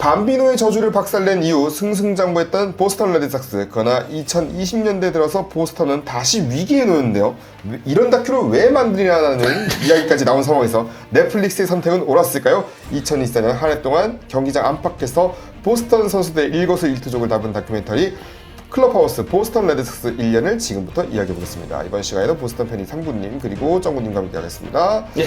밤비노의 저주를 박살낸 이후 승승장구했던 보스턴 레드삭스. 그러나 2020년대 들어서 보스턴은 다시 위기에 놓였는데요. 이런 다큐를 왜 만드냐는 이야기까지 나온 상황에서 넷플릭스의 선택은 옳았을까요? 2024년 한 해 동안 경기장 안팎에서 보스턴 선수들의 일거수일투족을 담은 다큐멘터리 클럽하우스 보스턴 레드삭스 1년을 지금부터 이야기해보겠습니다. 이번 시간에도 보스턴 팬이 상구님 그리고 정구님과 함께 하겠습니다. 예.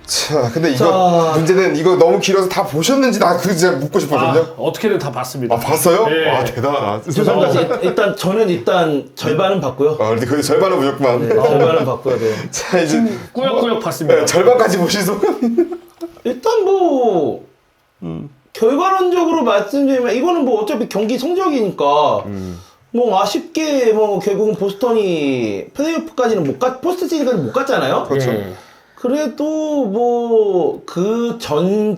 자, 근데 이거 문제는 이거 너무 길어서 다 보셨는지 나 그거 진짜 묻고 싶거든요. 어떻게는 다 봤습니다. 아, 봤어요? 네. 와, 대단하다. 죄송합니다. 저는 절반은 봤고요. 근데 그 절반은 보셨구만. 네, 절반은 봤고요. 네. 자, 이제 꾸역꾸역 봤습니다. 네, 절반까지 보신 소감. 일단 뭐 결과론적으로 말씀드리면 이거는 뭐 어차피 경기 성적이니까 뭐 아쉽게 뭐 결국은 보스턴이 플레이오프까지는 포스트 시즌까지 못 갔잖아요. 그렇죠. 그래도 뭐 그 전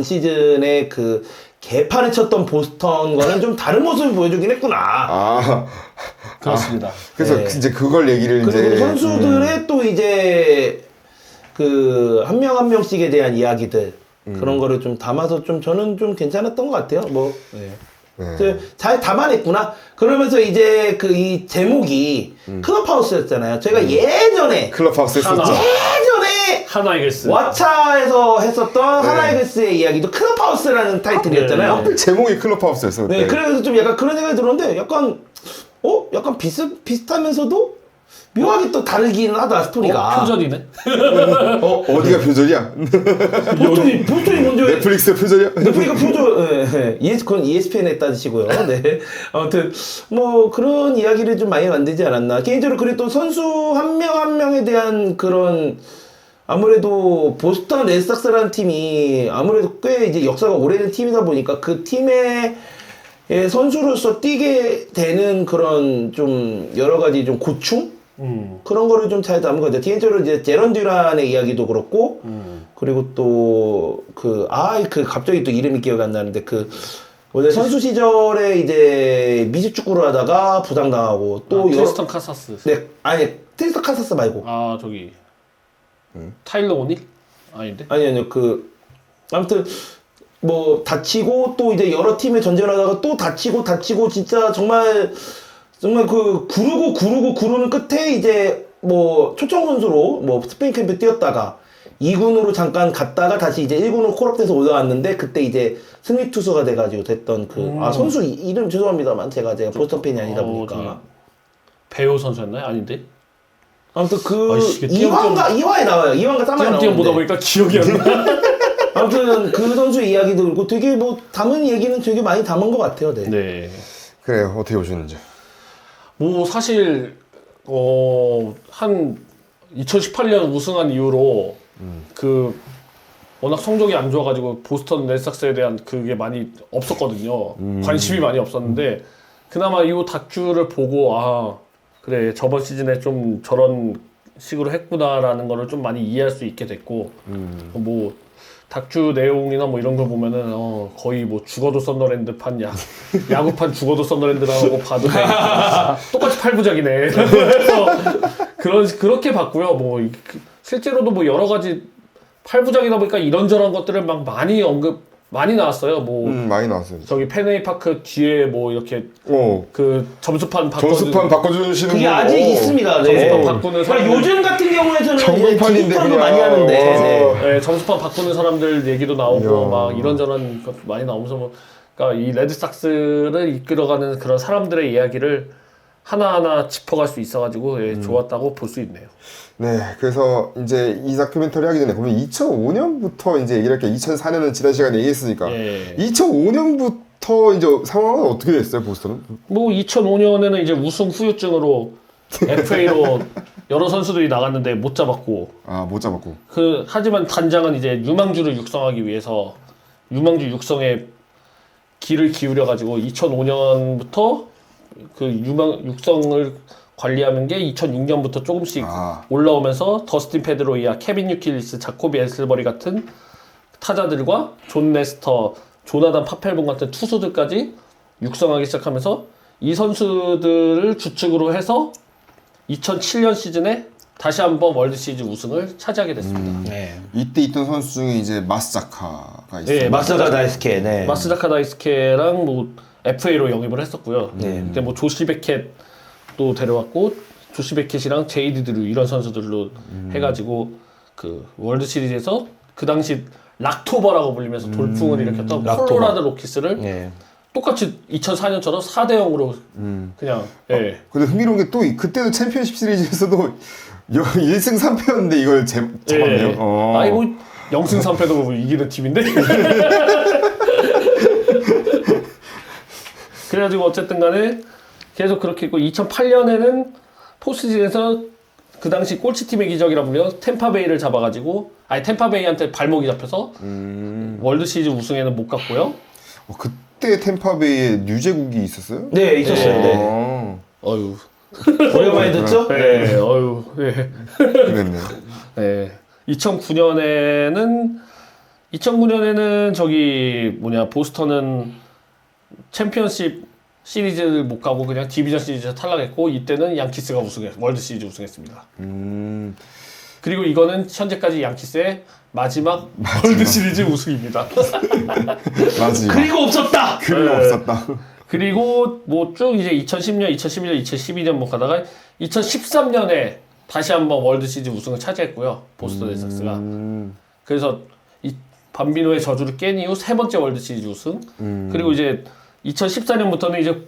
시즌에 그 개판을 쳤던 보스턴과는 좀 다른 모습을 보여주긴 했구나. 아, 그렇습니다. 그래서 네. 이제 그걸 얘기를 그리고 이제 선수들의 또 이제 그 한 명 한 명씩에 대한 이야기들 그런 거를 좀 담아서 좀 저는 좀 괜찮았던 것 같아요. 뭐 잘 담아냈구나. 그러면서 이제 그 이 제목이 클럽하우스였잖아요. 저희가 예전에 클럽하우스 했었죠. 예전에 하나이글스. 왓챠에서 했었던 하나이글스의 이야기도 클럽하우스라는 타이틀이었잖아요. 네. 제목이 클럽하우스였어. 네, 그래서 좀 약간 그런 생각이 들었는데 약간 약간 비슷하면서도 묘하게 또 다르기는 하다 스토리가. 표절이네. 어디가 표절이야? 보스턴이 먼저 넷플릭스 표절이야? 넷플릭스 표절, 그건 ESPN에 따지시고요. 네. 아무튼 뭐 그런 이야기를 좀 많이 만들지 않았나. 개인적으로 그리고 또 선수 한 명 한 명에 대한 그런 아무래도 보스턴 레드삭스라는 팀이 아무래도 꽤 이제 역사가 오래된 팀이다 보니까 그 팀의 선수로서 뛰게 되는 그런 좀 여러 가지 좀 고충? 그런 거를 좀 잘 담은 것 같아요. 개인적으로 이제 제런 듀란의 이야기도 그렇고, 그리고 또, 갑자기 또 이름이 기억이 안 나는데, 원래 선수 시절에 이제 미식축구를 하다가 부상당하고, 또, 트리스턴 카사스. 네, 아니, 트리스턴 카사스 말고. 타일러 오닐? 아닌데? 아니요, 아무튼, 뭐, 다치고, 또 이제 여러 팀에 전쟁을 하다가 또 다치고, 진짜 정말 구르는 끝에 이제 뭐 초청 선수로 뭐 스페인 캠프 뛰었다가 2군으로 잠깐 갔다가 다시 이제 1군으로 콜업돼서 올라왔는데 그때 이제 승리 투수가 돼가지고 됐던 선수 이름 죄송합니다만 제가 보스턴 팬이 아니다 보니까 배우 선수였나요? 아닌데? 아무튼 아이씨, 2화에 나와요. 2화가 3화에 나오는데 띄엄띄엄 보다 보니까 기억이 안 나. 아무튼 그 선수의 이야기도 그렇고 되게 뭐 담은 얘기는 되게 많이 담은 것 같아요. 네. 네. 그래요. 어떻게 보셨는지. 뭐 사실 한 2018년 우승한 이후로 워낙 성적이 안 좋아가지고 보스턴 레드삭스에 대한 그게 많이 없었거든요. 관심이 많이 없었는데 그나마 이 다큐를 보고 그래 저번 시즌에 좀 저런 식으로 했구나라는 거를 좀 많이 이해할 수 있게 됐고 뭐 다큐 내용이나 뭐 이런 걸 보면은 거의 뭐 죽어도 썬더랜드 판 야구판 죽어도 썬더랜드라고 봐도 돼. 똑같이 8부작이네. 그래서 그렇게 봤고요. 뭐 실제로도 뭐 여러 가지 8부작이다 보니까 이런저런 것들을 막 많이 나왔어요. 뭐 많이 나왔어요. 저기 펜웨이 파크 뒤에 뭐 이렇게 그 점수판 바꿔주시는 그게 아직 있습니다. 네. 점수판 바꾸는 사람 요즘 같은 경우에는 정글판인데 도 많이 하는데 네, 점수판 바꾸는 사람들 얘기도 나오고 막 이런저런 것 많이 나오면서 뭐 그러니까 이 레드삭스를 이끌어가는 그런 사람들의 이야기를 하나하나 짚어갈 수 있어가지고 좋았다고 볼 수 있네요. 네, 그래서 이제 이 다큐멘터리 하기 전에 보면 2005년부터 이제 이렇게 2004년은 지난 시간에 얘기했으니까 2005년부터 이제 상황은 어떻게 됐어요, 보스턴은? 뭐 2005년에는 이제 우승 후유증으로 FA로 여러 선수들이 나갔는데 못 잡았고. 못 잡았고. 하지만 단장은 이제 유망주를 육성하기 위해서 유망주 육성에 기를 기울여가지고 2005년부터 그 육성을 관리하는 게 2006년부터 조금씩 올라오면서 더스틴 페드로이아, 케빈 유킬리스, 자코비 에슬버리 같은 타자들과 존 레스터, 조나단 파펠본 같은 투수들까지 육성하기 시작하면서 이 선수들을 주축으로 해서 2007년 시즌에 다시 한번 월드 시리즈 우승을 차지하게 됐습니다. 네. 이때 있던 선수 중에 이제 마스자카가 있어요. 네, 마스다 다이스케. 네. 마스다카 다이스케랑 뭐 FA로 영입을 했었고요. 네. 그때 뭐 조시 베켓도 데려왔고 조시 베켓이랑 제이드 드루 이런 선수들로 해가지고 그 월드 시리즈에서 그 당시 락토버라고 불리면서 돌풍을 일으켰던 락토버. 콜로라도 로키스를 네. 똑같이 2004년처럼 4대 0으로 그냥 예. 근데 흥미로운 게 또 그때도 챔피언십 시리즈에서도 1승 3패였는데 이걸 잡았네요. 예. 아니 뭐 0승 3패도 뭐 이기는 팀인데. 그래가지고 어쨌든 간에 계속 그렇게 있고 2008년에는 포스트시즌에서 그 당시 꼴찌팀의 기적이라 불려 템파베이를 잡아가지고 템파베이한테 발목이 잡혀서 월드 시리즈 우승에는 못 갔고요. 그때 템파베이에 뉴제국이 있었어요? 네, 있었어요. 네. 어유. 오랜만에 듣죠? 네. 어유. 네. 그랬네요. 네. 2009년에는 저기 뭐냐 보스턴은 챔피언십 시리즈를 못 가고 그냥 디비전 시리즈에서 탈락했고 이때는 양키스가 월드 시리즈 우승했습니다. 그리고 이거는 현재까지 양키스의 마지막 월드 시리즈 우승입니다. 마지막. 그리고 없었다. 그리고 네. 없었다. 그리고 뭐 쭉 이제 2010년, 2011년, 2012년 못 가다가 2013년에 다시 한번 월드 시리즈 우승을 차지했고요. 보스턴 레드삭스가. 그래서 이 밤비노의 저주를 깬 이후 세 번째 월드 시리즈 우승. 그리고 이제 2014년부터는 이제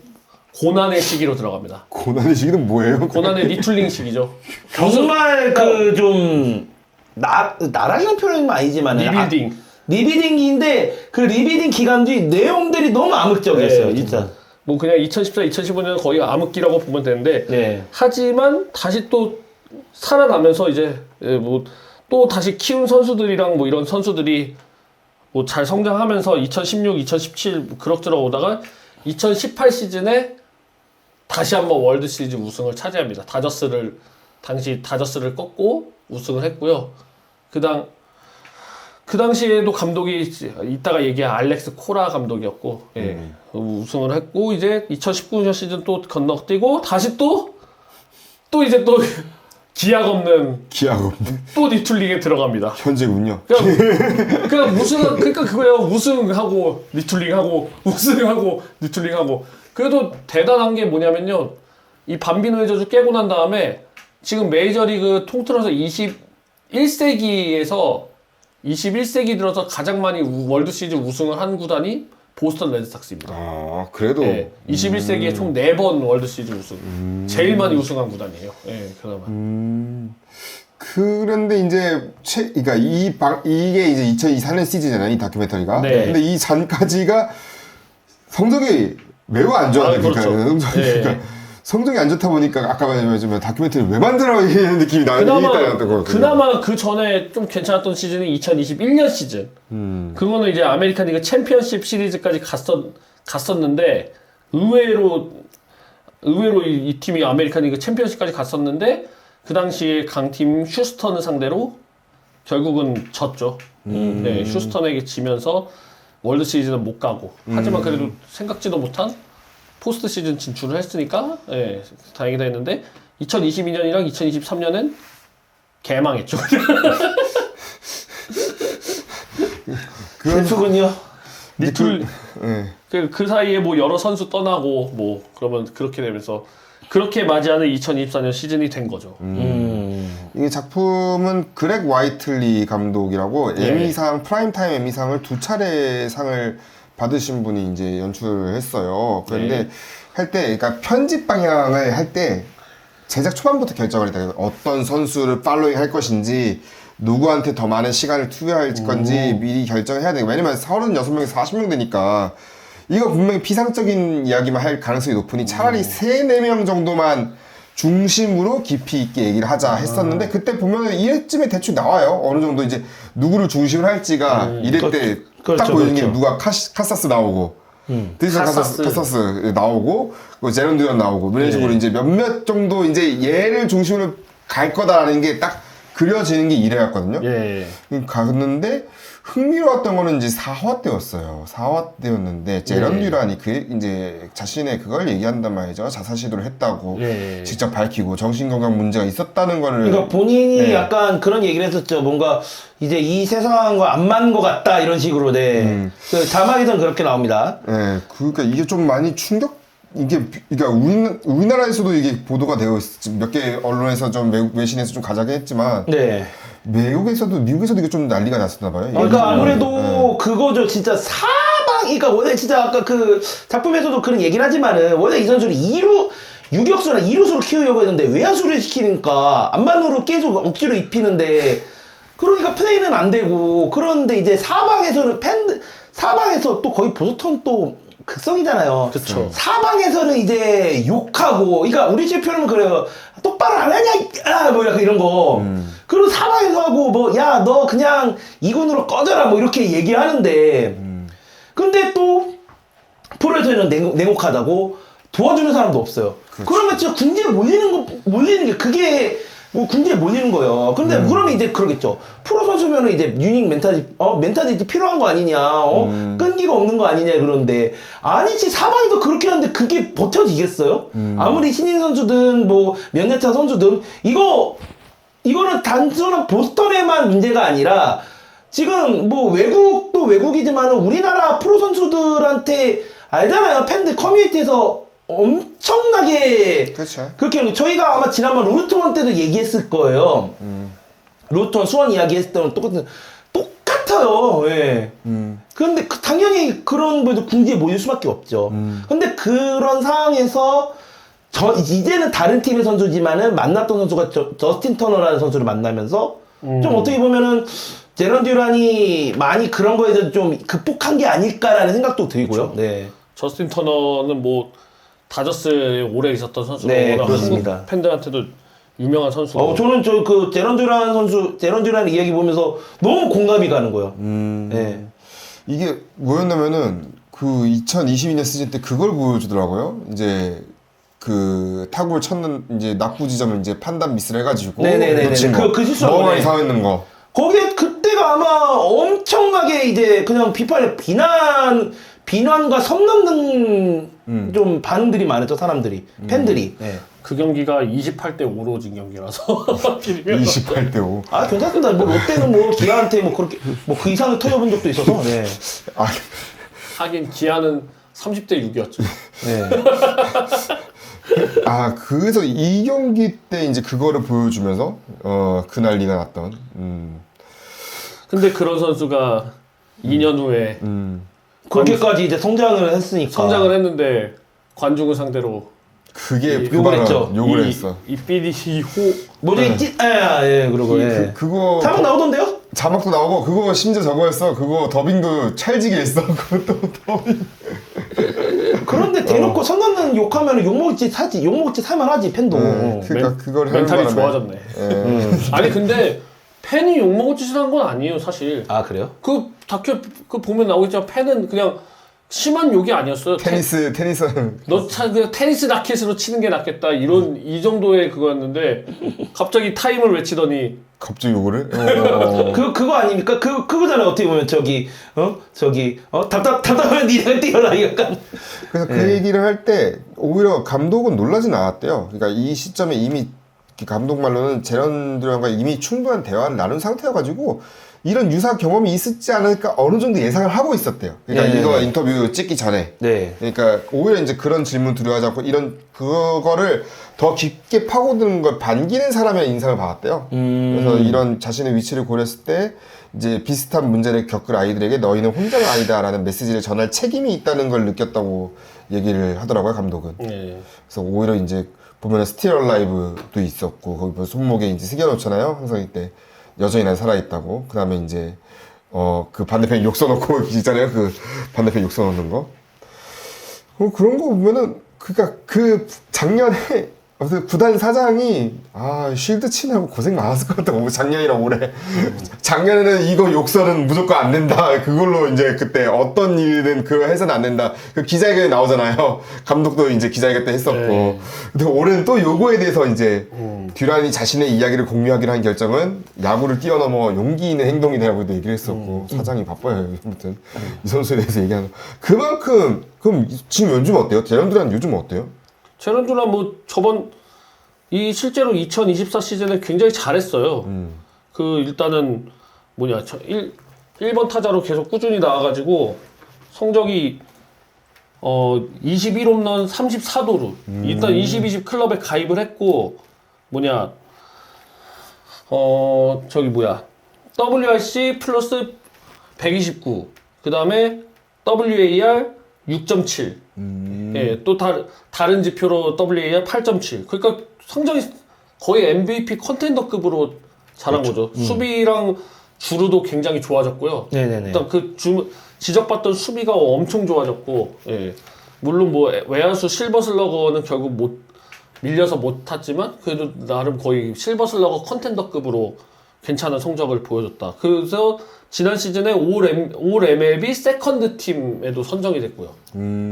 고난의 시기로 들어갑니다. 고난의 시기는 뭐예요? 고난의 리툴링 시기죠. 정말 그 좀 나락이라는 표현은 아니지만 리빌딩. 리빌딩인데 그 리빌딩 기간도 내용들이 너무 암흑적이었어요, 네, 진짜. 뭐 그냥 2014, 2015년은 거의 암흑기라고 보면 되는데 네. 하지만 다시 또 살아나면서 이제 뭐 또 다시 키운 선수들이랑 뭐 이런 선수들이 뭐 잘 성장하면서 2016, 2017 그럭저럭 오다가 2018 시즌에 다시 한번 월드 시리즈 우승을 차지합니다. 당시 다저스를 꺾고 우승을 했고요. 그 당시에도 감독이 이따가 얘기한 알렉스 코라 감독이었고 우승을 했고 이제 2019년 시즌 또 건너뛰고 다시 또 이제 또 기약 없는 또 리툴링에 들어갑니다. 현재군요. 그러니까 그거예요. 우승하고 리툴링하고 우승하고 리툴링하고 그래도 대단한 게 뭐냐면요. 이 밤비노의 저주 깨고 난 다음에 지금 메이저리그 통틀어서 21세기 들어서 가장 많이 월드 시리즈 우승을 한 구단이 보스턴 레드삭스입니다. 아, 그래도. 네, 21세기에 총 4번 월드 시리즈 우승. 제일 많이 우승한 구단이에요. 네, 그나마. 그런데 이제 그러니까 이게 이제 2024년 시즌이잖아요, 이 다큐멘터리가. 네. 근데 이 전까지가 성적이 매우 안 좋았다. 그렇죠. 그러니까 성적이 안 좋다 보니까 아까 말했지만 다큐멘터리 왜 만들어 이런 느낌이 나는 그나마 그 전에 좀 괜찮았던 시즌이 2021년 시즌. 그거는 이제 아메리칸 리그 챔피언십 시리즈까지 갔었는데 의외로 이 팀이 아메리칸 리그 챔피언십까지 갔었는데 그 당시에 강팀 휴스턴을 상대로 결국은 졌죠. 네, 휴스턴에게 지면서 월드 시리즈는 못 가고 하지만 그래도 생각지도 못한 포스트 시즌 진출을 했으니까 다행이다 했는데 2022년이랑 2023년엔 개망했죠. 슬프군요. 그 사이에 뭐 여러 선수 떠나고 뭐 그러면 그렇게 되면서 그렇게 맞이하는 2024년 시즌이 된 거죠. 이 작품은 그렉 와이틀리 감독이라고 에미상 프라임타임 에미상을 2차례 상을 받으신 분이 이제 연출을 했어요. 그런데 할 때 그러니까 편집 방향을 할 때 제작 초반부터 결정을 했다. 어떤 선수를 팔로잉 할 것인지 누구한테 더 많은 시간을 투여할 건지 미리 결정해야 되고 왜냐면 36명에서 40명 되니까 이거 분명히 피상적인 이야기만 할 가능성이 높으니 차라리 3-4명 정도만 중심으로 깊이 있게 얘기를 하자 했었는데 그때 보면 이래쯤에 대충 나와요. 어느 정도 이제 누구를 중심으로 할지가 이럴 때 딱 보이는 게 누가 카사스 나오고 드리슨 카사스 나오고 제런 듀런 나오고 이런 식으로 이제 몇몇 정도 이제 얘를 중심으로 갈 거다라는 게 딱 그려지는 게 이래였거든요. 갔는데 흥미로웠던 거는 이제 4화 때였어요. 4화 때였는데 제런 네. 듀란이 그 이제 자신의 그걸 얘기한단 말이죠. 자살 시도를 했다고 네. 직접 밝히고 정신건강 문제가 있었다는 거를. 그러니까 본인이 네. 약간 그런 얘기를 했었죠. 뭔가 이제 이 세상과 안 맞는 것 같다 이런 식으로. 네. 그 자막에선 그렇게 나옵니다. 네, 그러니까 이게 좀 많이 그러니까 우리나라에서도 이게 보도가 되어 몇 개 언론에서 좀 외신에서 좀 가자게 했지만 네. 미국에서도 이게 좀 난리가 났었나 봐요. 그러니까 아무래도 네. 그거죠. 진짜 그러니까 원래 진짜 아까 그 작품에서도 그런 얘기를 하지만은 원래 이 선수를 유격수나 이루수로 키우려고 했는데 외야수를 시키니까 안만으로 계속 억지로 입히는데 그러니까 플레이는 안 되고 그런데 이제 사방에서 또 거의 보스턴 또 극성이잖아요. 그쵸. 사방에서는 이제 욕하고, 그러니까 우리 집 표현은 그래요. 똑바로 안 하냐, 뭐 약간 이런 거. 그리고 사방에서 하고 뭐, 야, 너 그냥 이군으로 꺼져라, 뭐 이렇게 얘기하는데. 근데 또 프로에서는 냉혹하다고 도와주는 사람도 없어요. 그러면 진짜 궁지에 몰리는 게 그게 뭐 궁지에 몰리는 거예요. 근데 그러면 이제 그러겠죠. 프로 선수면은 이제 유닉 멘탈이 필요한 거 아니냐, 끈기가 없는 거 아니냐 그런데 아니지 사방에도 그렇게 하는데 그게 버텨지겠어요? 아무리 신인 선수든 뭐 몇 년차 선수든 이거는 단순한 보스턴에만 문제가 아니라 지금 뭐 외국도 외국이지만 우리나라 프로 선수들한테 알잖아요. 팬들 커뮤니티에서 엄청나게 그렇죠. 그렇게 저희가 아마 지난번 루트원 때도 얘기했을 거예요. 루트원 수원 이야기했을 때는 똑같아요. 예. 그런데 당연히 그런 분도 궁지에 몰릴 수밖에 없죠. 근데 그런 상황에서 이제는 다른 팀의 선수지만은 만났던 선수가 저스틴 터너라는 선수를 만나면서 좀 어떻게 보면은 제런 듀란이 많이 그런 거에 대해서 좀 극복한 게 아닐까라는 생각도 들고요. 그렇죠. 네. 저스틴 터너는 뭐 다저스에 오래 있었던 선수고 네, 워낙 그렇습니다. 한국 팬들한테도 유명한 선수고. 저는 그 제런 듀란 이야기 보면서 너무 공감이 가는 거예요. 네. 이게 뭐였냐면은 그 2022년 시즌 때 그걸 보여주더라고요. 이제 그 타구를 쳤는 이제 낙구 지점을 이제 판단 미스를 해가지고 네네네네. 놓친 거. 그 실수한 뭐가 거네. 이상했는 거. 거기에 그때가 아마 엄청나게 이제 그냥 비난과 선 넘는 좀 반응들이 많았죠, 사람들이. 팬들이. 네. 그 경기가 28대 5로 진 경기라서 28대 5. 아, 괜찮습니다. 뭐 롯데는 뭐 기아한테 뭐 그렇게 뭐 그 이상을 터져본 적도 있어서. 네. 아, 하긴 기아는 30대 6이었죠. 네. 그래서 이 경기 때 이제 그거를 보여주면서 그 난리가 났던. 근데 그런 선수가 2년 후에 그렇게까지 이제 성장을 했으니까. 성장을 했는데 관중을 상대로 그게 그 욕을 발언, 했죠. 욕을 했어. 이 BDC 뭐지? 예, 그러고. 예. 그거 자막 나오던데요? 자막도 나오고 그거 심지어 저거였어. 그거 더빙도 찰지게 했어. 그것도 더빙. 그런데 대놓고 선 넘는 욕하면 욕먹을지 살만하지 팬도. 그러니까 그걸 멘탈이 바람에. 좋아졌네. 아니 근데 팬이 욕먹을 짓을 한 건 아니에요 사실. 아, 그래요? 그 다큐 그 보면 나오겠지만 팬은 그냥 심한 욕이 아니었어요. 테니스 그냥 테니스 라켓으로 치는 게 낫겠다 이 정도의 그거였는데 갑자기 타임을 외치더니 갑자기 욕을 해? 그거 아닙니까? 그거잖아요. 어떻게 보면 답답하면 니네가 뛰어라 약간. 그래서 그 얘기를 할 때 오히려 감독은 놀라진 않았대요. 그러니까 이 시점에 이미 감독 말로는 제런 듀란과 이미 충분한 대화를 나눈 상태여가지고 이런 유사 경험이 있었지 않을까 어느 정도 예상을 하고 있었대요. 그러니까 네. 이거 인터뷰 찍기 전에. 네. 그러니까 오히려 이제 그런 질문 두려워하지 않고 그거를 더 깊게 파고드는 걸 반기는 사람의 인상을 받았대요. 그래서 이런 자신의 위치를 고렸을 때 이제 비슷한 문제를 겪을 아이들에게 너희는 혼자가 아니다라는 메시지를 전할 책임이 있다는 걸 느꼈다고 얘기를 하더라고요, 감독은. 네. 그래서 오히려 이제 보면 스틸 라이브도 있었고 거기 보면 손목에 이제 새겨놓잖아요. 항상 이때 여전히 난 살아있다고. 그 다음에 이제 그 반대편에 욕 써놓고 있잖아요. 그 반대편 욕 써놓는 거. 그런 거 보면은 그러니까 그 작년에 아무튼 구단 사장이 쉴드 치느라고 고생 많았을 것 같다고 작년이랑 올해. 작년에는 이거 욕설은 무조건 안 된다. 그걸로 이제 그때 어떤 일이든 그거 해서는 안 된다. 그 기자회견에 나오잖아요. 감독도 이제 기자회견 때 했었고. 네. 근데 올해는 또 요거에 대해서 이제 듀란이 자신의 이야기를 공유하기로 한 결정은 야구를 뛰어넘어 용기 있는 행동이라고도 얘기를 했었고. 사장이 바빠요. 아무튼 이 선수에 대해서 얘기하는. 그만큼 그럼 지금 요즘 어때요? 제런 듀란 요즘 어때요? 제런 듀란 뭐 저번 실제로 2024 시즌에 굉장히 잘했어요. 그 일단은 1번 타자로 계속 꾸준히 나와가지고 성적이 21홈런 34도루 일단 20-20 클럽에 가입을 했고 WRC 플러스 129 그 다음에 WAR 6.7 예, 또 다른 지표로 WAR 8.7 그러니까 성적이 거의 MVP 컨텐더급으로 잘한 거죠. 수비랑 주루도 굉장히 좋아졌고요. 네네네. 일단 지적받던 수비가 엄청 좋아졌고, 예. 물론 외야수 실버슬러거는 결국 밀려서 못 탔지만, 그래도 나름 거의 실버슬러거 컨텐더급으로 괜찮은 성적을 보여줬다. 그래서 지난 시즌에 올 MLB 세컨드 팀에도 선정이 됐고요.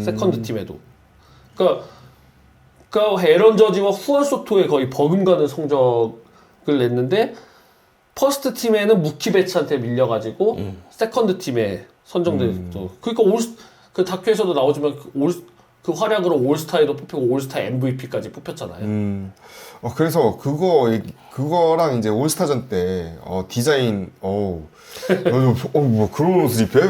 세컨드 팀에도. 그러니까 에런 저지와 후안 소토에 거의 버금가는 성적을 냈는데, 퍼스트 팀에는 무키 베츠한테 밀려가지고 세컨드 팀에 선정됐죠. 그러니까 그 다큐에서도 나오지만 그 활약으로 올스타에도 뽑히고 올스타 MVP까지 뽑혔잖아요. 그래서 그거랑 이제 올스타전 때 디자인 뭐 그런 옷을 입혀?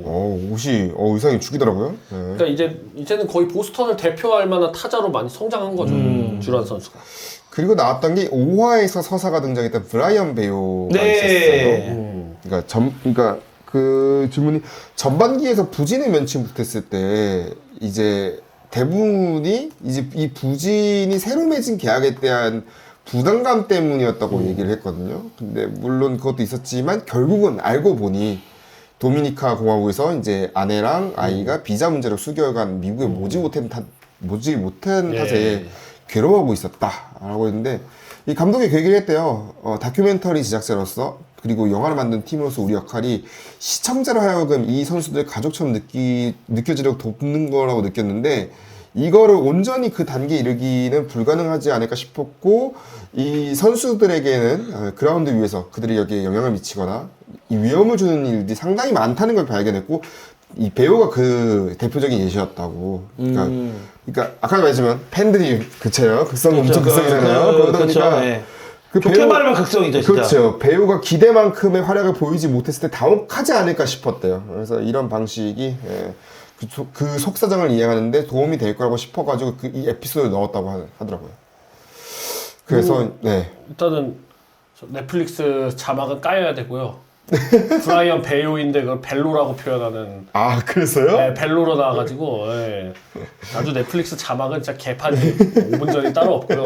옷이 의상이 죽이더라고요. 네. 그러니까 이제는 거의 보스턴을 대표할 만한 타자로 많이 성장한 거죠. 듀란 선수가. 그리고 나왔던 게 5화에서 서사가 등장했던 브라이언 베요가 네. 있었어요. 그러니까 그 질문이 전반기에서 부진을 면치 못했을 때 이제 대부분이 이제 이 부진이 새로 맺은 계약에 대한 부담감 때문이었다고 얘기를 했거든요. 근데 물론 그것도 있었지만 결국은 알고 보니 도미니카 공화국에서 이제 아내랑 아이가 비자 문제로 수개월간 미국에 오지 못한 탓에 괴로워하고 있었다라고 했는데 이 감독이 그 얘기를 했대요. 다큐멘터리 제작자로서 그리고 영화를 만든 팀으로서 우리 역할이 시청자로 하여금 이 선수들 가족처럼 느껴지려고 돕는 거라고 느꼈는데 이거를 온전히 그 단계에 이르기는 불가능하지 않을까 싶었고 이 선수들에게는 그라운드 위에서 그들이 여기에 영향을 미치거나 이 위험을 주는 일들이 상당히 많다는 걸 발견했고 이 배우가 그 대표적인 예시였다고. 그러니까 아까 말했지만 팬들이 그쳐요. 극성 엄청 극성이잖아요. 그러다 보니까 네. 좋게 말하면 극성이죠, 진짜. 그렇죠. 배우가 기대만큼의 활약을 보이지 못했을 때 당혹하지 않을까 싶었대요. 그래서 이런 방식이 그 속사정을 이해하는데 도움이 될 거라고 싶어가지고 이 에피소드를 넣었다고 하더라고요. 그래서 일단은 넷플릭스 자막은 까여야 되고요. 브라이언 베요인데 그걸 벨로라고 표현하는. 그래서요? 네, 벨로로 나와가지고 아주 넷플릭스 자막은 진짜 개판이 5분 전이 따로 없고요.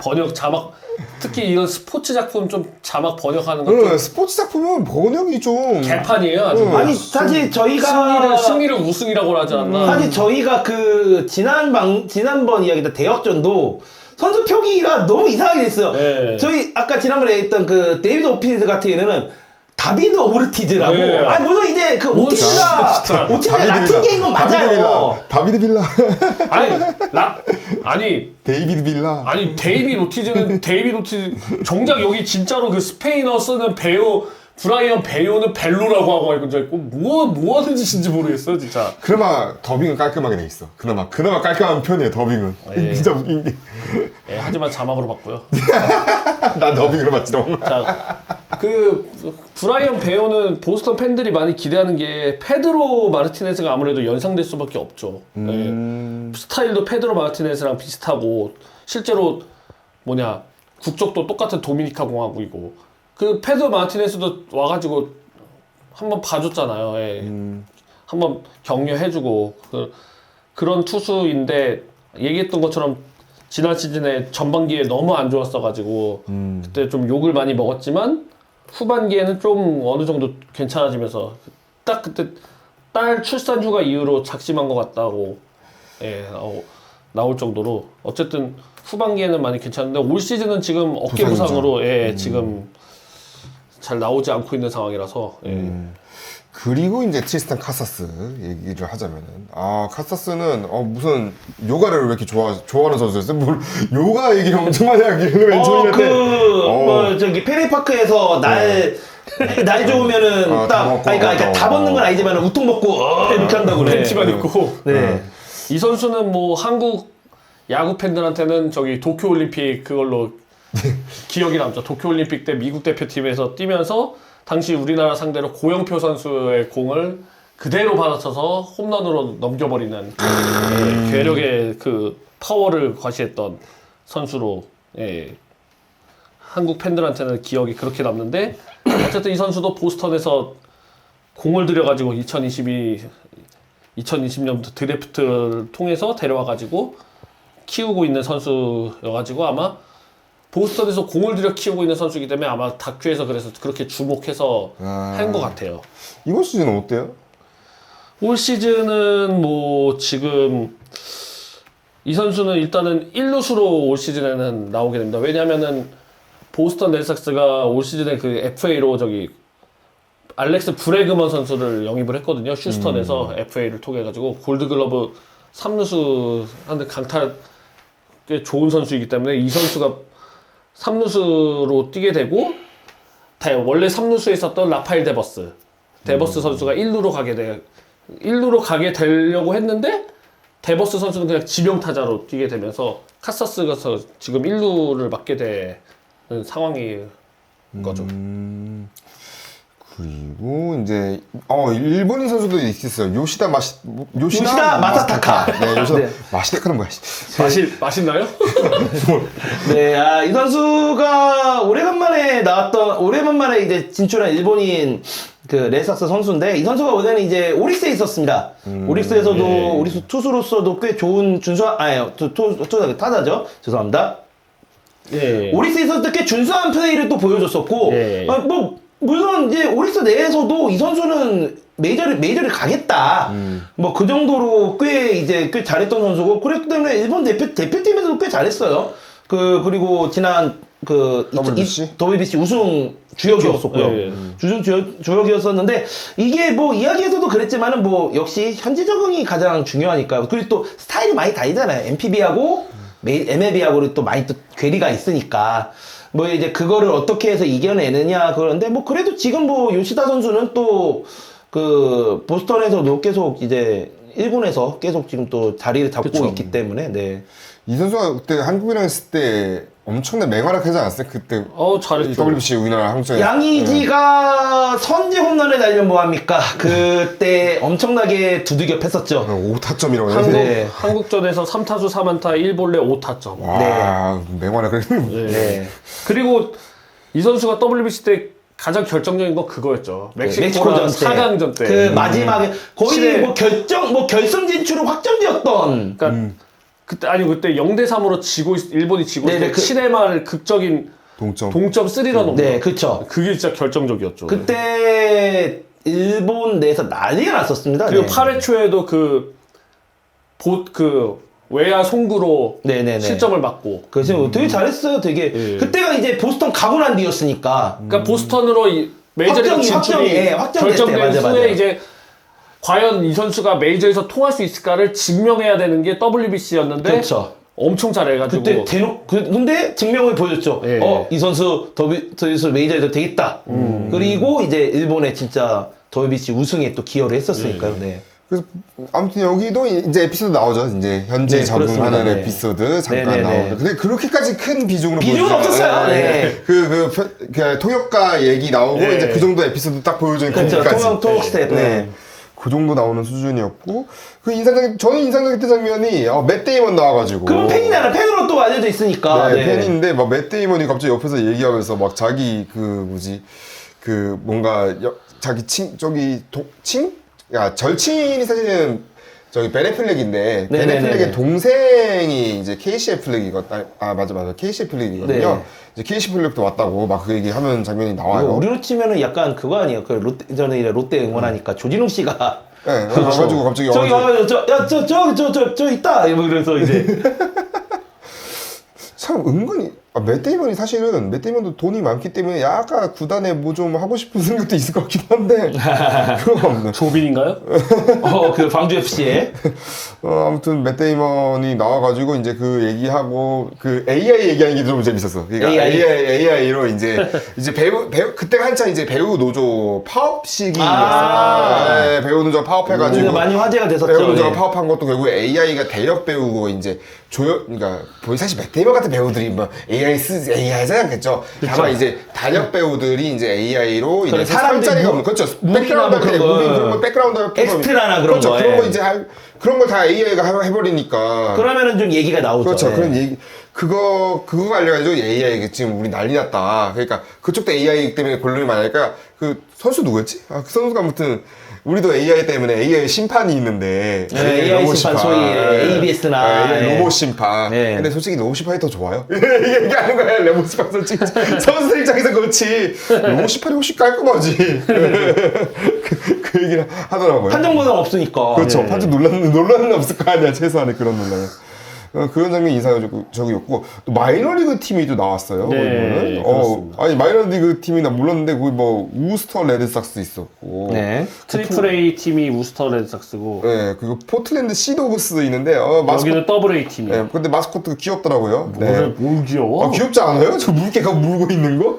번역 자막 특히 이런 스포츠 작품 좀 자막 번역하는 거 스포츠 작품은 번역이 좀 개판이에요. 아주. 아니 사실 저희가 승리를 우승이라고 하지 않나. 사실 저희가 그 지난번 이야기다 대역전도 선수 표기가 너무 이상하게 됐어요. 네. 저희 아까 지난번에 했던 그 데이비드 오피니스 같은 경우는 다비드 오르티즈라고. 네. 물론 이제 그 오티즈가 라틴 게임은 맞아요. 다비드 빌라. 데이비드 빌라. 아니 데이비드 오티즈는 정작 여기 진짜로 그 스페인어 쓰는 배우 브라이언 베요는 벨로라고 하고 알고 있고 뭐 하는 짓인지 모르겠어요 진짜. 그나마 더빙은 깔끔하게 돼 있어. 그나마 깔끔한 편이에요 더빙은. 진짜 웃긴 게. 하지만 자막으로 봤고요. 난 더빙으로 봤지 너무. 자, 그 브라이언 베요는 보스턴 팬들이 많이 기대하는 게 페드로 마르티네스가 아무래도 연상될 수밖에 없죠. 스타일도 페드로 마르티네스랑 비슷하고 실제로 국적도 똑같은 도미니카 공화국이고 그 페드로 마르티네스도 와가지고 한번 봐줬잖아요. 한번 격려해주고 그런 투수인데 얘기했던 것처럼 지난 시즌에 전반기에 너무 안 좋았어가지고 그때 좀 욕을 많이 먹었지만 후반기에는 좀 어느 정도 괜찮아지면서 딱 그때 딸 출산 휴가 이후로 작심한 것 같다고 나올 정도로 어쨌든 후반기에는 많이 괜찮은데 올 시즌은 지금 어깨 부상이죠. 부상으로 지금 잘 나오지 않고 있는 상황이라서 그리고 이제 트리스탄 카사스 얘기를 하자면은 카사스는 무슨 요가를 왜 이렇게 좋아하는 선수였어요? 뭘 요가 얘기를 엄청 많이 하길래 왼손인데 뭐 저기 페리파크에서 날 좋으면은 다 딱 먹고, 그러니까 다 벗는 건 아니지만 우통 벗고 이렇게 한다고 그래. 팬티만 입고 네. 이 선수는 뭐 한국 야구 팬들한테는 저기 도쿄올림픽 그걸로 기억이 남죠. 도쿄올림픽 때 미국 대표팀에서 뛰면서 당시 우리나라 상대로 고영표 선수의 공을 그대로 받아쳐서 홈런으로 넘겨버리는 괴력의 그 파워를 과시했던 선수로 한국 팬들한테는 기억이 그렇게 남는데 어쨌든 이 선수도 보스턴에서 공을 들여가지고 2020년부터 드래프트를 통해서 데려와가지고 키우고 있는 선수여가지고 아마 보스턴에서 공을 들여 키우고 있는 선수이기 때문에 아마 다큐에서 그래서 그렇게 주목해서 한 것 같아요. 이번 시즌은 어때요? 올 시즌은 뭐 지금 이 선수는 일단은 1루수로 올 시즌에는 나오게 됩니다. 왜냐면은 보스턴 레드삭스가 올 시즌에 그 FA로 저기 알렉스 브래그먼 선수를 영입을 했거든요. 휴스턴에서 FA를 통해 가지고 골드글러브 3루수 하는 강타 꽤 좋은 선수이기 때문에 이 선수가 3루수로 뛰게 되고 원래 3루수에 있었던 라파엘 데버스 선수가 1루로 가게 되려고 했는데 데버스 선수는 그냥 지명타자로 뛰게 되면서 카사스가 지금 1루를 맡게 되는 상황인 거죠. 그리고 이제 일본인 선수도 있었어요. 요시다 마사타카. 네, 요시다 네. 마시타카는 뭐야? 맛있나요? 네, 이 선수가 오래간만에 이제 진출한 일본인 그 레드삭스 선수인데 이 선수가 원래는 이제 오릭스에 있었습니다. 오릭스에서도 오릭스 투수로서도 꽤 좋은 타자죠. 죄송합니다. 예. 오릭스에 있었을 때 꽤 준수한 플레이를 또 보여줬었고 예. 물론 이제 오릭스 내에서도 이 선수는 메이저를 가겠다. 뭐 그 정도로 꽤 잘했던 선수고 그랬기 때문에 일본 대표팀에서도 꽤 잘했어요. 그리고 지난 WBC 우승 주역이었었고요. 예. 주역이었었는데 이게 뭐 이야기에서도 그랬지만은 뭐 역시 현지 적응이 가장 중요하니까요. 그리고 또 스타일이 많이 다르잖아요. MPB하고 MLB하고 또 많이 또 괴리가 있으니까. 뭐 이제 그거를 어떻게 해서 이겨내느냐 그런데 뭐 그래도 지금 뭐 요시다 선수는 또 그 보스턴에서도 계속 이제 1군에서 계속 지금 또 자리를 잡고 그쵸. 있기 때문에 네. 이 선수가 그때 한국이랑 했을 때 엄청난 맹활약하지 않았어요? 그때 잘했죠. WBC 우리나라 한국전에 양의지가 선제 홈런을 날면 뭐합니까? 그때 엄청나게 두들겨 팼었죠. 5타점이라고 네. 한국전에서 3타수 4안타 1볼넷 5타점. 와 맹활약을 네. 그리고 이 선수가 WBC 때 가장 결정적인 건 그거였죠. 멕시코전 때. 4강전 때. 그 마지막에 거의 시대- 뭐 결승 진출은 확정되었던. 그러니까 그때 0대3으로 일본이 지고 있을 네네, 때 그- 시네마를 극적인 동점. 동점 3런 홈런. 네, 그쵸. 그게 진짜 결정적이었죠. 그때 일본 내에서 난리가 났었습니다. 그리고 네. 8회 초에도 외야 송구로 네네네. 실점을 맞고. 그래서 되게 잘했어요. 되게 예. 그때가 이제 보스턴 가고 난 뒤였으니까. 그러니까 보스턴으로 메이저리그 진출이 확정됐을 때, 결정된 맞아, 후에 맞아. 이제 과연 이 선수가 메이저에서 통할 수 있을까를 증명해야 되는 게 WBC였는데 그렇죠. 엄청 잘해가지고 그때 근데 증명을 보여줬죠. 예. 이 선수 WBC 메이저에도 되겠다. 그리고 이제 일본에 진짜 WBC 우승에 또 기여를 했었으니까요. 네. 그래서 아무튼 여기도 이제 에피소드 나오죠. 이제 현지 네, 적응하는 그렇습니다. 네. 에피소드 잠깐 네네네. 나오는데 근데 그렇게까지 큰 비중으로 비중은 보여주지 없었어요. 않아요. 네. 그 통역가 얘기 나오고 네. 이제 그 정도 에피소드 딱 보여주는 그렇죠. 거기까지. 통역 스텝. 네. 그 정도 나오는 수준이었고 저는 인상적인 장면이 맷 데이먼 나와가지고 그럼 팬이잖아. 팬으로 또 알려져 있으니까. 네, 네. 팬인데 막 맷 데이먼이 갑자기 옆에서 얘기하면서 막 자기 자기 절친이 사실은 저기 베네 플렉인데 베네 네네네네. 플렉의 동생이 이제 케이시 애플렉이거든. 맞아 케이시 애플렉이거든요. 네. 이제 케이시 애플렉도 왔다고 막 그 얘기하면 장면이 나와요. 우리로 치면은 약간 그거 아니에요. 롯데 응원하니까 조진웅 씨가 네, 와가지고 갑자기 저기 저 있다. 이러면서 이제 참 은근히 맷 데이먼이 사실은 맷 데이먼도 돈이 많기 때문에 약간 구단에 뭐 좀 하고 싶은 생각도 있을 것 같긴 한데 그런 거 없네. 조빈인가요? 그 광주 FC에 아무튼 맷 데이먼이 나와가지고 이제 그 얘기하고 그 AI 얘기하는 게 좀 재밌었어. 그러니까 AI로 이제 배우 그때 한창 이제 배우 노조 파업 시기였어. 네, 배우 노조 파업해가지고 많이 화제가 됐었죠. 배우 노조가 예. 파업한 것도 결국 AI가 대역 배우고 이제 그러니까 사실 맷 데이먼 같은 배우들이 뭐 AI 생각했죠. 다만 이제 단역 배우들이 이제 AI로 이제 사람들 살자리가 없는 그렇죠. 백그라운드 그런 거 백그라운드 엑스트라나 그런 그렇죠. 거, 그런 거 예. 이제 그런 걸 다 AI가 해버리니까. 그러면은 좀 얘기가 나오죠. 그렇죠. 예. 그런 얘기 그거 알려가지고 AI 지금 우리 난리 났다. 그러니까 그쪽도 AI 때문에 골룸이 많으니까 그 선수 누구였지? 그 선수가 아무튼. 우리도 AI 때문에 AI 심판이 있는데 AI 로봇 심판 소위 ABS나 로봇 심판. 네. 근데 솔직히 로봇 심판이 더 좋아요. 얘기하는 거야. 로봇 심판 솔직히 선수들 입장에서 그렇지. 로봇 심판이 훨씬 깔끔하지. 그 얘기를 하더라고요. 판정보상 없으니까. 그렇죠. 예. 판정 논란은 없을 거 아니야. 최소한의 그런 논란은. 그런 장면이 인상적이었고 또 마이너리그 팀이 또 나왔어요. 네, 거기는. 아니 마이너리그 팀이 나 몰랐는데 거기 뭐 우스터 레드삭스 있었고, 네. 트리플 A 팀이 우스터 레드삭스고 네 그리고 포틀랜드 시도그스 있는데 여기는 더블 A 팀이. 네, 근데 마스코트가 귀엽더라고요. 뭘 귀여워? 귀엽지 않아요? 저 물개가 물고 있는 거?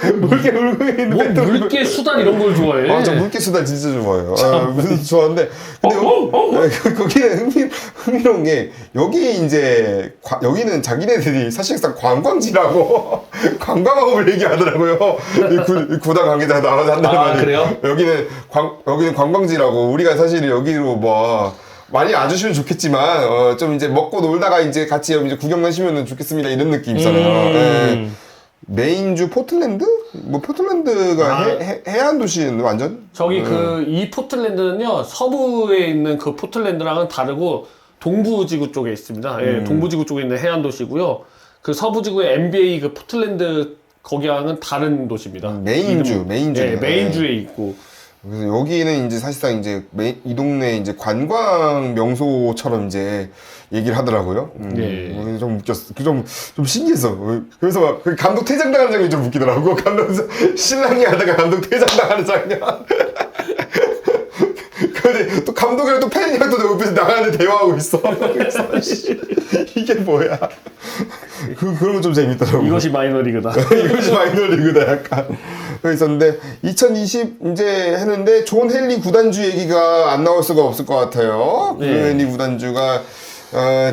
물개 물고 있는데 뭐 물개 수단 이런 걸 좋아해. 저 물개 수다 진짜 좋아해요. 무슨 좋아하는데 근데 거기는 흥미로운 게 여기 이제 여기는 자기네들이 사실상 관광지라고 관광업을 얘기하더라고요. 이 구단 관계자가 나와서 한다는 말이. 그래요? 여기는 관광지라고 우리가 사실 여기로 뭐 많이 와주시면 좋겠지만 좀 이제 먹고 놀다가 이제 같이 이제 구경 가시면 좋겠습니다 이런 느낌 있잖아요. 네. 메인주 포틀랜드? 뭐 포틀랜드가 해안 도시는 완전? 저기 이 포틀랜드는요 서부에 있는 그 포틀랜드랑은 다르고 동부지구 쪽에 있습니다. 예, 동부지구 쪽에 있는 해안 도시고요. 그 서부지구의 NBA 그 포틀랜드 거기랑은 다른 도시입니다. 메인주. 예, 메인주에 있고. 그래서 여기는 이제 사실상 이제 이 동네 이제 관광 명소처럼 이제 얘기를 하더라고요. 예. 좀 웃겼어. 좀 신기했어. 그래서 막 감독 퇴장당하는 장면이 좀 웃기더라고. 감독 신랑이 하다가 감독 퇴장당하는 장면. 근데 또 감독이랑 또 팬이랑 또 옆에서 나가는데 대화하고 있어. 그래서 이게 뭐야? 그런 거 좀 재밌더라고. 이것이 마이너리그다. 이것이 마이너리그다 약간 있었는데 2020 이제 했는데 존 헨리 구단주 얘기가 안 나올 수가 없을 것 같아요. 네. 존 헨리 구단주가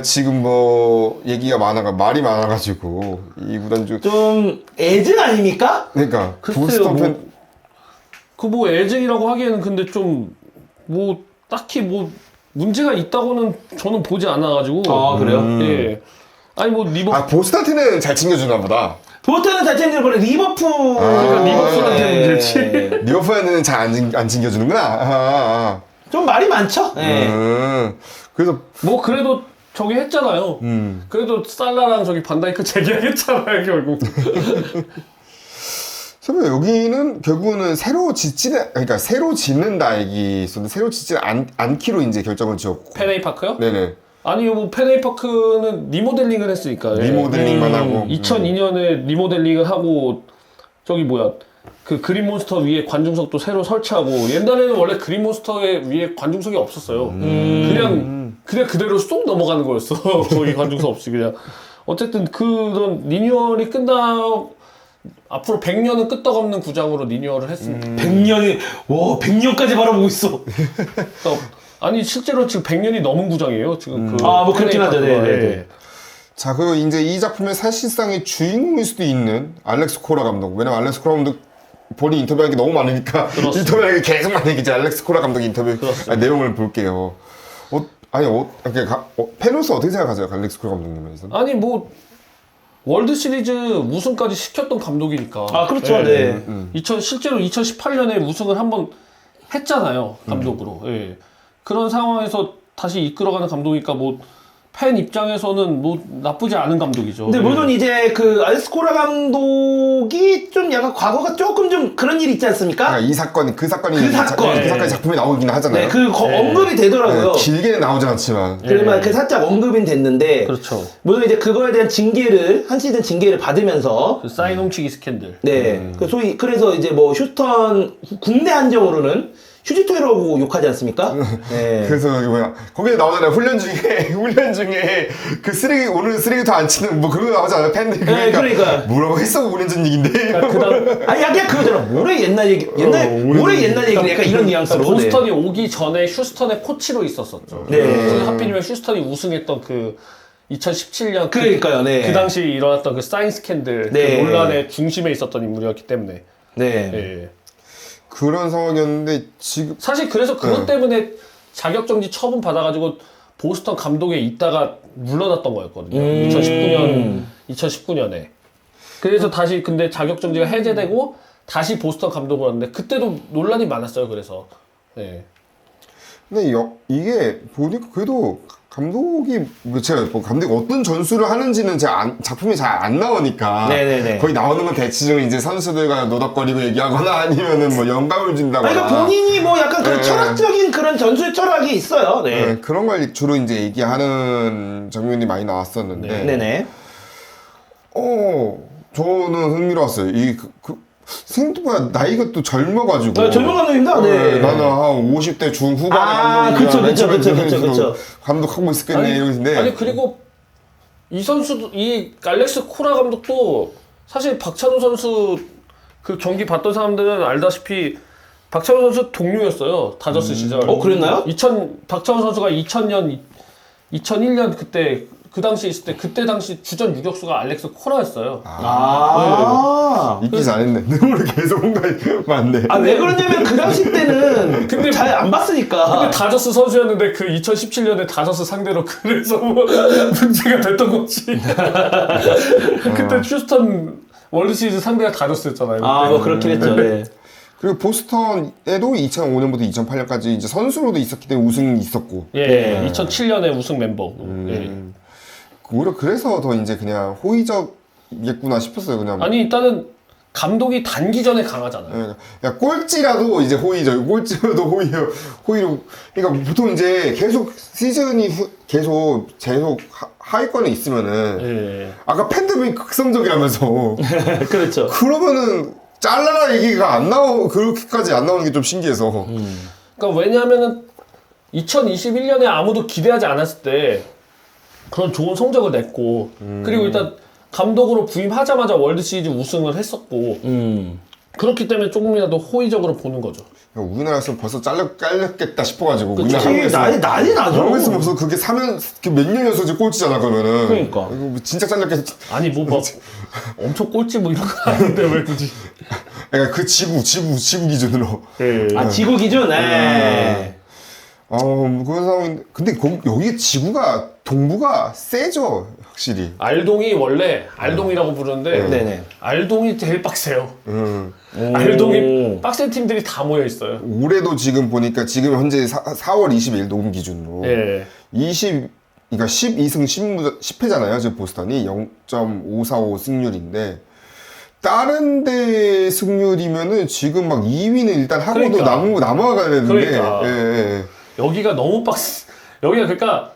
지금 뭐 얘기가 말이 많아가지고 이 구단주 좀 애증 아닙니까? 그러니까 글쎄요, 보스턴 팬 뭐 애증이라고 하기에는 근데 좀 뭐 딱히 뭐 문제가 있다고는 저는 보지 않아가지고. 그래요? 예. 아니 뭐 보스턴한테는 잘 챙겨주나 보다. 보스턴은 잘 챙겨버려. 리버풀. 그러니까 리버풀한테 문제지. 리버풀한테는 잘 안 챙겨주는구나. 좀 말이 많죠. 예. 그래서 뭐 그래도 저기 했잖아요. 그래도 살라랑 저기 반다이크 재계약했잖아요 결국. 여기는 결국은 새로 짓는다 얘기 있었는데 새로 짓지 않기로 이제 결정을 지었고. 페네이 파크요? 네네. 아니요, 뭐 페네이 파크는 리모델링을 했으니까. 리모델링만 하고. 2002년에 리모델링을 하고 저기 뭐야 그 그린몬스터 위에 관중석도 새로 설치하고 옛날에는 원래 그린몬스터의 위에 관중석이 없었어요. 그냥 그대로 쏙 넘어가는 거였어. 거기 관중석 없이 그냥. 어쨌든 그런 리뉴얼이 앞으로 100년은 끄떡없는 구장으로 리뉴얼을 했습니다. 100년까지 바라보고 있어. 아니 실제로 지금 100년이 넘은 구장이에요. 지금 뭐 그렇긴 하죠. 페네이 파크가. 네. 자, 그리고 이제 이 작품의 사실상의 주인공일 수도 있는 알렉스 코라 감독. 왜냐면 알렉스 코라 감독 본인 인터뷰하는 게 너무 많으니까 인터뷰하는 게 계속 많으니까 이제 알렉스 코라 감독 인터뷰 내용을 볼게요. 팬으로서 어떻게 생각하세요? 알렉스 코라 감독님에 대해서? 아니 뭐 월드 시리즈 우승까지 시켰던 감독이니까. 그렇죠. 네. 실제로 2018년에 우승을 한번 했잖아요. 감독으로. 예. 그런 상황에서 다시 이끌어가는 감독이니까 뭐 팬 입장에서는 뭐 나쁘지 않은 감독이죠. 근데 물론 이제 그 알스코라 감독이 좀 약간 과거가 조금 좀 그런 일 있지 않습니까? 그러니까 이 사건이 그 사건이 그 사건. 그 사건이 작품에 나오긴 하잖아요. 네, 그 언급이 되더라고요. 길게는 나오지 않지만. 그러면 그 살짝 언급은 됐는데 그렇죠. 물론 이제 그거에 대한 징계를 한 시즌 징계를 받으면서 그 사인 훔치기 스캔들. 네, 그 소위 그래서 이제 뭐 휴스턴 국내 한정으로는 휴지토이라고 욕하지 않습니까? 네. 그래서 여기 뭐야 거기에 나오잖아요. 훈련 중에 그 쓰레기 오늘 쓰레기도 안 치는 뭐 그런 거 나오잖아요. 팬들 네, 그러니까. 뭐라고 했어 5년 전 얘긴데. 그다음 아니 약간 그거잖아. 모래 옛날 얘기, 모래 옛날 얘기 약간 이런 뉘앙스로. 보스턴이 오기 전에 휴스턴의 코치로 있었었죠. 네. 그래서 하필이면 휴스턴이 우승했던 그 2017년 그러니까요, 네. 그 당시 일어났던 그 사인 스캔들 네. 그 논란의 중심에 있었던 인물이었기 때문에 네. 예. 그런 상황이었는데 지금 사실 그래서 그것 때문에 자격정지 처분 받아가지고 보스턴 감독에 있다가 물러났던 거였거든요. 2019년에. 그래서 다시 근데 자격정지가 해제되고 다시 보스턴 감독을 왔는데 그때도 논란이 많았어요. 그래서 예. 근데 이게 보니까 그래도 감독이 뭐 제가 뭐 감독이 어떤 전술을 하는지는 제가 작품이 잘 안 나오니까 네네네. 거의 나오는 건 대체적으로 이제 선수들과 노닥거리고 얘기하거나 아니면은 뭐 영감을 준다거나 그러니까 본인이 뭐 약간 그런 네. 철학적인 그런 전술 철학이 있어요. 네. 네, 그런 걸 주로 이제 얘기하는 장면이 많이 나왔었는데 네네. 저는 흥미로웠어요. 생각보다 나이가 또 젊어가지고. 네, 젊은 감독입니다. 네. 나는 한 50대 중후반 아, 그쵸. 감독하고 있었겠네 이러는데. 아니 그리고 이 선수도 이 알렉스 코라 감독도 사실 박찬호 선수 그 경기 봤던 사람들은 알다시피 박찬호 선수 동료였어요. 다저스 시절. 그랬나요? 박찬호 선수가 2001년 그때 그 당시 있을 때 그때 당시 주전 유격수가 알렉스 코라였어요. 있기 잘했네. 오늘 계속 뭔가 많네. 왜 그러냐면 그 당시 때는 근데 잘 안 봤으니까. 근데 다저스 선수였는데 그 2017년에 다저스 상대로 그래서 뭐 문제가 됐던 거지. 그때 휴스턴 월드 시리즈 상대가 다저스였잖아요. 뭐 그렇긴 했죠. 네. 그리고 보스턴에도 2005년부터 2008년까지 이제 선수로도 있었기 때문에 우승이 있었고. 예, 2007년에 우승 멤버. 예. 오히려 그래서 더 이제 그냥 호의적이겠구나 싶었어요. 그냥. 아니 일단은 감독이 단기전에 강하잖아요. 야, 꼴찌라도 이제 호의죠. 꼴찌라도 호의로. 그러니까 보통 이제 계속 시즌이 계속 하위권에 있으면은. 예. 아까 팬들이 극성적이라면서. 그렇죠. 그러면은 잘라라 얘기가 그렇게까지 안 나오는 게 좀 신기해서. 그러니까 왜냐하면은 2021년에 아무도 기대하지 않았을 때 그런 좋은 성적을 냈고 그리고 일단 감독으로 부임하자마자 월드 시리즈 우승을 했었고 그렇기 때문에 조금이라도 호의적으로 보는 거죠. 우리나라에서 벌써 잘렸겠다 싶어가지고. 그치, 난리 나죠. 그런 거 있으면 벌써 그게 몇 년 연속 꼴찌잖아, 그러면은. 그러니까. 이거 진짜 잘렸겠. 아니 뭐 막 엄청 꼴찌 뭐 이런 거 아닌데 왜 굳이? 그러니까 그 지구 기준으로. 지구 기준? 네. 그런 상황인데. 근데 여기 지구가, 동부가 세죠, 확실히. 알동이 원래 알동이라고 부르는데 네네. 알동이 제일 빡세요. 알동이 빡센 팀들이 다 모여 있어요. 올해도 지금 보니까 지금 현재 4월 20일 녹음 기준으로 예. 그러니까 12승 10패잖아요. 지금 보스턴이 0.545 승률인데 다른 데 승률이면은 지금 막 2위는 일단 하고도 그러니까. 넘어가야 되는데. 그러니까. 예. 여기가 너무 여기가 그러니까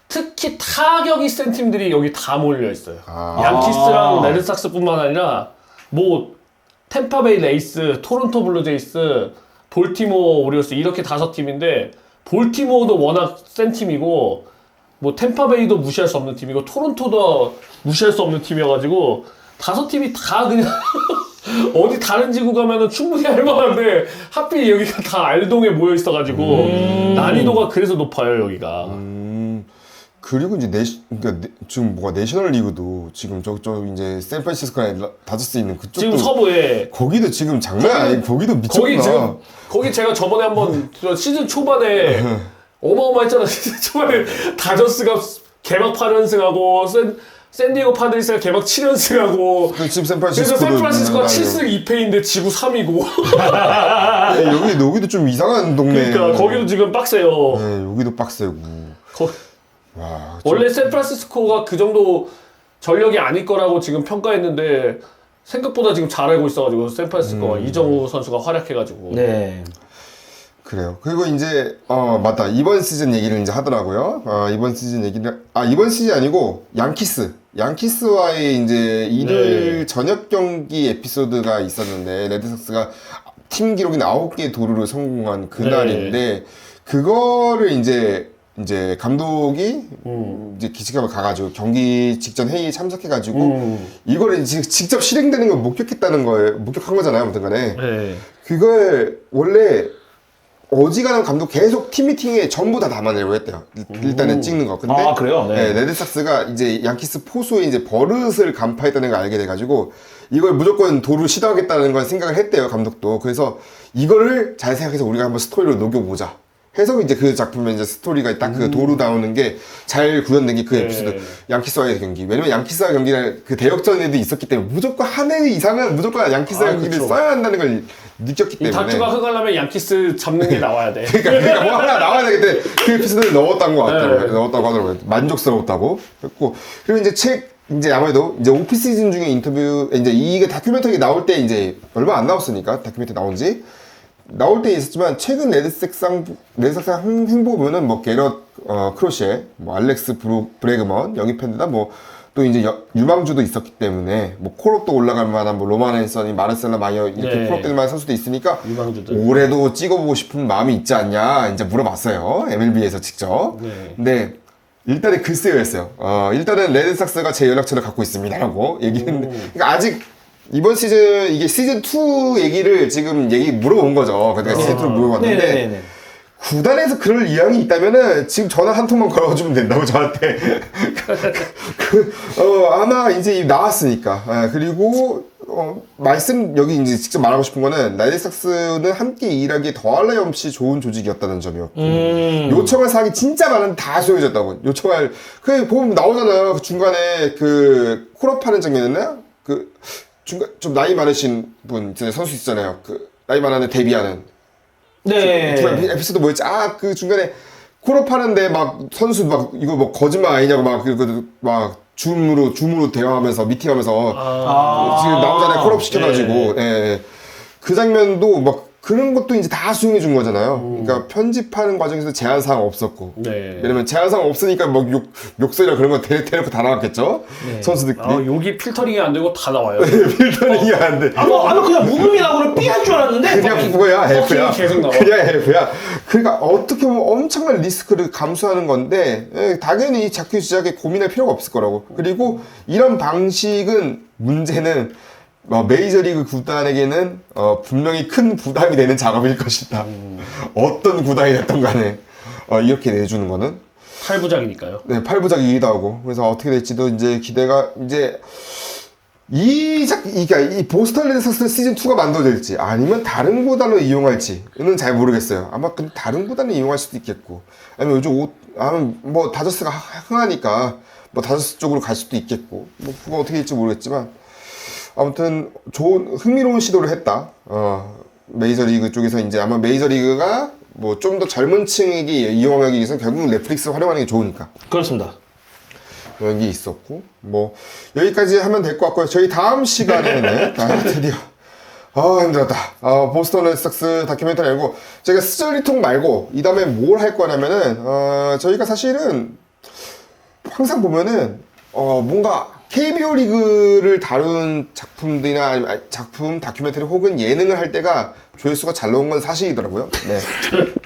특히 타격이 센 팀들이 여기 다 몰려 있어요. 양키스랑 레드삭스뿐만 아니라 뭐 템파베이 레이스, 토론토 블루제이스, 볼티모어 오리오스 이렇게 5팀인데 볼티모어도 워낙 센 팀이고 뭐 템파베이도 무시할 수 없는 팀이고 토론토도 무시할 수 없는 팀이어가지고 5팀이 다 그냥 어디 다른 지구 가면은 충분히 할 만한데 하필 여기가 다 알동에 모여 있어가지고 난이도가 그래서 높아요 여기가. 그리고 이제 그러니까 지금 내셔널 리그도 지금 저쪽 이제 샌프란시스코에 다저스 있는 그쪽도 지금 서부에 거기도 지금 장난 아니고 거기도 미쳤구나. 거기 제가 저번에 한번 시즌 초반에 어마어마했잖아. 시즌 초반에 다저스가 개막 8연승하고 샌디에고 파드리스가 개막 7연승하고 지금 그래서 샌프란시스코가 7승 2패인데 지구 3위고 여기도 좀 이상한 동네. 그러니까 거기도 지금 빡세요. 네, 여기도 빡세고. 와, 원래 샌프란시스코가 그 정도 전력이 아닐 거라고 지금 평가했는데 생각보다 지금 잘하고 있어가지고 샌프란시스코가 이정우 선수가 활약해가지고. 네. 그래요. 그리고 이제 맞다, 이번 시즌 얘기를 이제 하더라고요. 이번 시즌 얘기를 이번 시즌 아니고 양키스와의 이제 일요일 저녁 경기 에피소드가 있었는데 레드삭스가 팀 기록인 9개 도루를 성공한 그날인데 그거를 이제 감독이 이제 기식하고 가가지고 경기 직전 회의에 참석해가지고 이거를 이제 직접 실행되는 걸 목격한 거잖아요. 아무튼간에 네. 그걸 원래 어지간한 감독 계속 팀 미팅에 전부 다 담아내려고 했대요. 일단은 찍는 거. 근데 그래요? 네. 레드삭스가 이제 양키스 포수에 이제 버릇을 간파했다는 걸 알게 돼가지고 이걸 무조건 도루 시도하겠다는 걸 생각을 했대요, 감독도. 그래서 이거를 잘 생각해서 우리가 한번 스토리로 녹여보자 해서 이제 그 작품에 이제 스토리가 딱 그 도루 나오는 게 잘 구현된 게 그 에피소드. 양키스와의 경기. 왜냐면 양키스와 경기는 그 대역전에도 있었기 때문에 무조건 한 해 이상은 무조건 양키스와 경기를 그쵸. 써야 한다는 걸 느꼈기 이 때문에. 다큐가 흥하려면 양키스 잡는 게 나와야 돼. 그러니까 뭐 하나 나와야 되겠대. 그 에피소드를 넣었다는 것 같더라고요. 네. 넣었다고 하더라고요. 만족스러웠다고. 그리고 이제 아무래도 이제 오프 시즌 중에 인터뷰, 이제 이게 다큐멘터리 나올 때 이제 얼마 안 나왔으니까 다큐멘터리 나올 때 있었지만 최근 레드삭스 행보 보면은 뭐 게럿 크로셰, 뭐 알렉스 브레그먼 영입했는데 뭐 또 이제 유망주도 있었기 때문에 뭐 콜업도 올라갈 만한 뭐 로만 앤서니, 마르셀라 마이어 이렇게 네. 콜업될 만한 선수도 있으니까 유망주들. 올해도 찍어보고 싶은 마음이 있지 않냐 이제 물어봤어요. MLB에서 직접. 네. 근데 일단은 글쎄요였어요. 일단은 레드삭스가 제 연락처를 갖고 있습니다라고 얘기했는데, 그러니까 아직 이번 시즌 이게 시즌 2 얘기를 지금 물어본 거죠. 그러니까 시즌 2를 물어봤는데. 네네네. 구단에서 그럴 의향이 있다면은 지금 전화 한 통만 걸어주면 된다고 저한테. 아마 이제 나왔으니까. 그리고 여기 이제 직접 말하고 싶은 거는 레드삭스는 함께 일하기에 더할 나위 없이 좋은 조직이었다는 점이었고 요청할 사항이 진짜 많은데 다 수용해줬다고. 보면 나오잖아요. 그 중간에 그 콜업하는 장면이나 그 중간 좀 나이 많으신 분 있잖아요. 선수 있잖아요. 그 나이 많은데 데뷔하는. 네. 에피소드 뭐였지? 그 중간에 콜업하는데 막 선수 막 이거 뭐 거짓말 아니냐고 막 줌으로 대화하면서 미팅하면서 지금 나오잖아요. 콜업 시켜가지고. 네. 예. 그 장면도 막 그런 것도 이제 다 수용해 준 거잖아요. 그러니까 편집하는 과정에서 제한사항 없었고. 네. 왜냐면 제한사항 없으니까 뭐 욕설이나 그런 거 대놓고 다 나왔겠죠? 선수들끼리. 여기 필터링이 안 되고 다 나와요. 필터링이 안 돼. 그냥 무음이라고 삐할 줄 알았는데. 그냥 그거야, F야. 계속 나와. 그냥 F야. 그러니까 어떻게 보면 엄청난 리스크를 감수하는 건데, 당연히 이 자큐 시작에 고민할 필요가 없을 거라고. 그리고 이런 방식은 문제는 메이저리그 구단에게는 분명히 큰 부담이 되는 작업일 것이다. 어떤 구단이 됐든 간에 이렇게 내주는 거는 8부작이니까요. 네, 8부작이기도 하고. 그래서 어떻게 될지도 이제 기대가 이제 그러니까 이 보스턴 레드삭스 시즌 2가 만들어질지 아니면 다른 구단을 이용할지는 잘 모르겠어요. 아마 근데 다른 구단을 이용할 수도 있겠고, 아니면 요즘 뭐 다저스가 흥하니까 뭐 다저스 쪽으로 갈 수도 있겠고, 뭐 그거 어떻게 될지 모르겠지만 아무튼 흥미로운 시도를 했다. 메이저리그 쪽에서 이제 아마 메이저리그가 뭐 좀 더 젊은 층에게 이용하기 위해서 결국은 넷플릭스 활용하는 게 좋으니까. 그렇습니다. 그런 게 있었고, 뭐 여기까지 하면 될 것 같고요. 저희 다음 시간에는 드디어 힘들었다. 보스턴 레드삭스 다큐멘터리 알고 제가 쓰저리통 말고 이 다음에 뭘 할 거냐면은 저희가 사실은 항상 보면은 뭔가 KBO 리그를 다룬 작품들이나 아니면 작품, 다큐멘터리 혹은 예능을 할 때가 조회수가 잘 나온 건 사실이더라고요. 네.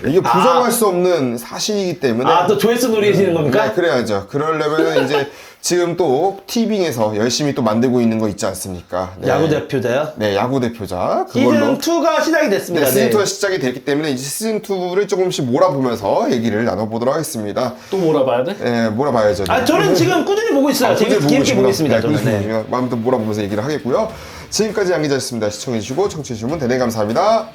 이게 부정할 수 없는 사실이기 때문에. 또 조회수 노리시는 겁니까? 네, 그래야죠. 그러려면 이제 지금 또 티빙에서 열심히 또 만들고 있는 거 있지 않습니까? 네. 야구 대표자요? 네, 야구 대표자. 그걸로. 시즌 2가 시작이 됐습니다. 네, 시즌2가 시작이 됐기 때문에 이제 시즌2를 조금씩 몰아보면서 얘기를 나눠보도록 하겠습니다. 또 몰아봐야 돼? 네, 몰아봐야죠. 저는 지금 꾸준히 보고 있어요. 재밌게 보고 있습니다. 네, 저는. 꾸준히 보고 있습니다. 마음껏 몰아보면서 얘기를 하겠고요. 지금까지 양 기자였습니다. 시청해주시고 청취해주시면 대단히 감사합니다.